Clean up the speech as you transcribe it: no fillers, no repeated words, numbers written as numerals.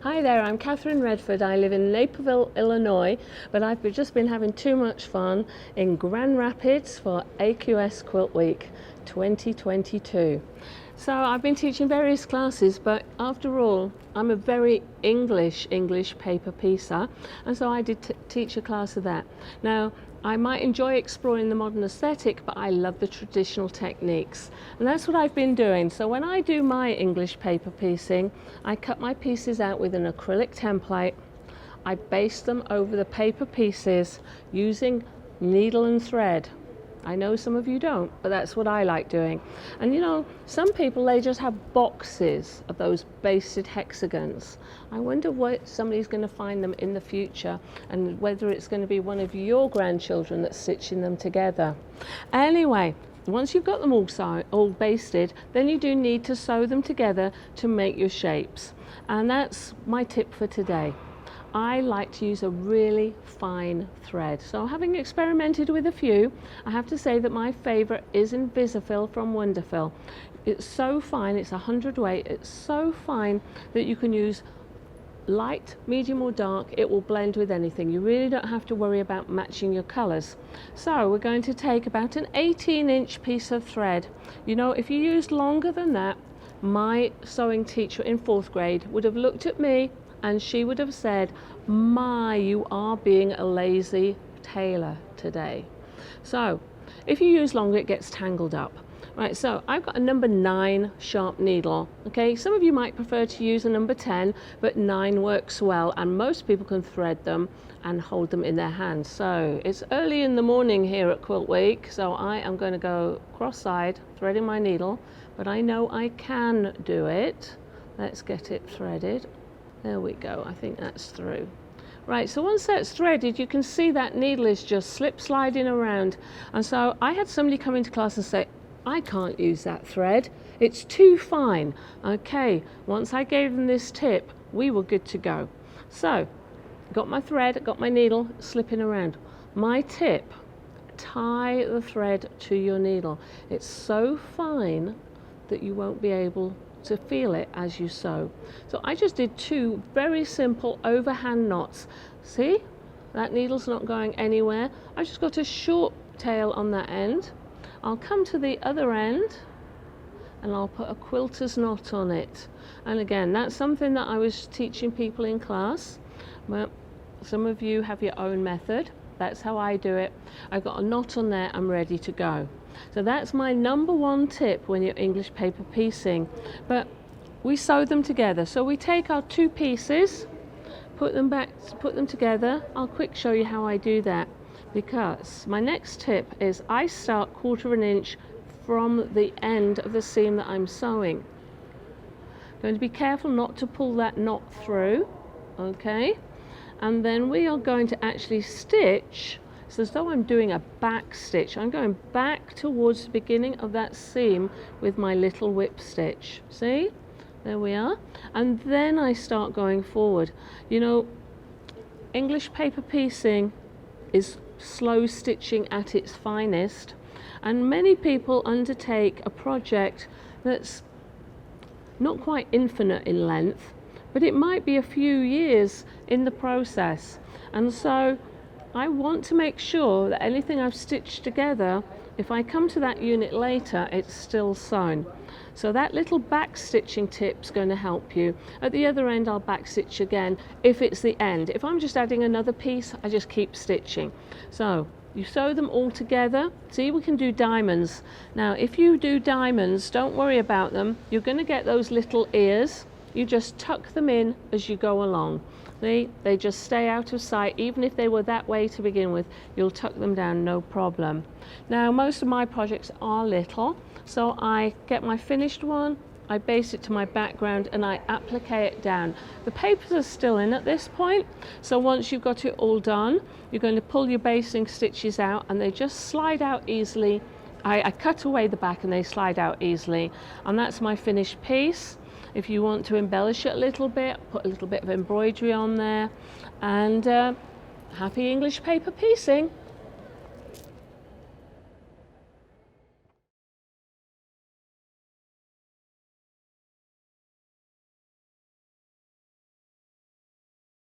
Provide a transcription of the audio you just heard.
Hi there, I'm Catherine Redford. I live in Naperville, Illinois, but I've just been having too much fun in Grand Rapids for AQS Quilt Week 2022. So I've been teaching various classes, but after all, I'm a very English paper piecer, and so I did teach a class of that. Now, I might enjoy exploring the modern aesthetic, but I love the traditional techniques. And that's what I've been doing. So when I do my English paper piecing, I cut my pieces out with an acrylic template. I baste them over the paper pieces using needle and thread. I know some of you don't, but that's what I like doing. And you know, some people, they just have boxes of those basted hexagons. I wonder what somebody's going to find them in the future, and whether it's going to be one of your grandchildren that's stitching them together. Anyway, once you've got them all basted, then you do need to sew them together to make your shapes. And that's my tip for today. I like to use a really fine thread. So having experimented with a few, I have to say that my favorite is Invisifil from Wonderfil. It's so fine, it's 100 weight, it's so fine that you can use light, medium or dark. It will blend with anything. You really don't have to worry about matching your colors. So we're going to take about an 18-inch piece of thread. You know, if you used longer than that, my sewing teacher in 4th grade would have looked at me and she would have said, "My, you are being a lazy tailor today." So if you use longer, it gets tangled up. Right, so I've got a number 9 sharp needle. Okay, some of you might prefer to use a number 10, but 9 works well, and most people can thread them and hold them in their hands. So it's early in the morning here at Quilt Week, so I am going to go cross-side threading my needle, but I know I can do it. Let's get it threaded. There we go, I think that's through. Right, so once that's threaded, you can see that needle is just slip sliding around. And so I had somebody come into class and say, "I can't use that thread, it's too fine." Okay, once I gave them this tip, we were good to go. So, got my thread, got my needle slipping around. My tip, tie the thread to your needle. It's so fine that you won't be able to feel it as you sew. So I just did 2 very simple overhand knots. See, that needle's not going anywhere. I just got a short tail on that end. I'll come to the other end and I'll put a quilter's knot on it. And again, that's something that I was teaching people in class, but some of you have your own method. That's how I do it. I've got a knot on there, I'm ready to go. So that's my number 1 tip when you're English paper piecing. But we sew them together. So we take our 2 pieces, put them together. I'll quick show you how I do that, because my next tip is I start 1/4 inch from the end of the seam that I'm sewing. Going to be careful not to pull that knot through, okay? And then we are going to actually stitch. So as though I'm doing a back stitch, I'm going back towards the beginning of that seam with my little whip stitch. See? There we are. And then I start going forward. You know, English paper piecing is slow stitching at its finest, and many people undertake a project that's not quite infinite in length, but it might be a few years in the process. And so I want to make sure that anything I've stitched together, if I come to that unit later, it's still sewn. So that little back stitching tip's going to help you. At the other end, I'll back stitch again if it's the end. If I'm just adding another piece, I just keep stitching. So you sew them all together. See, we can do diamonds. Now, if you do diamonds, don't worry about them. You're going to get those little ears. You just tuck them in as you go along. See, they just stay out of sight. Even if they were that way to begin with, you'll tuck them down, no problem. Now, most of my projects are little, so I get my finished one, I baste it to my background, and I applique it down. The papers are still in at this point, so once you've got it all done, you're going to pull your basting stitches out, and they just slide out easily. I cut away the back and they slide out easily, and that's my finished piece. If you want to embellish it a little bit, put a little bit of embroidery on there, and happy English paper piecing.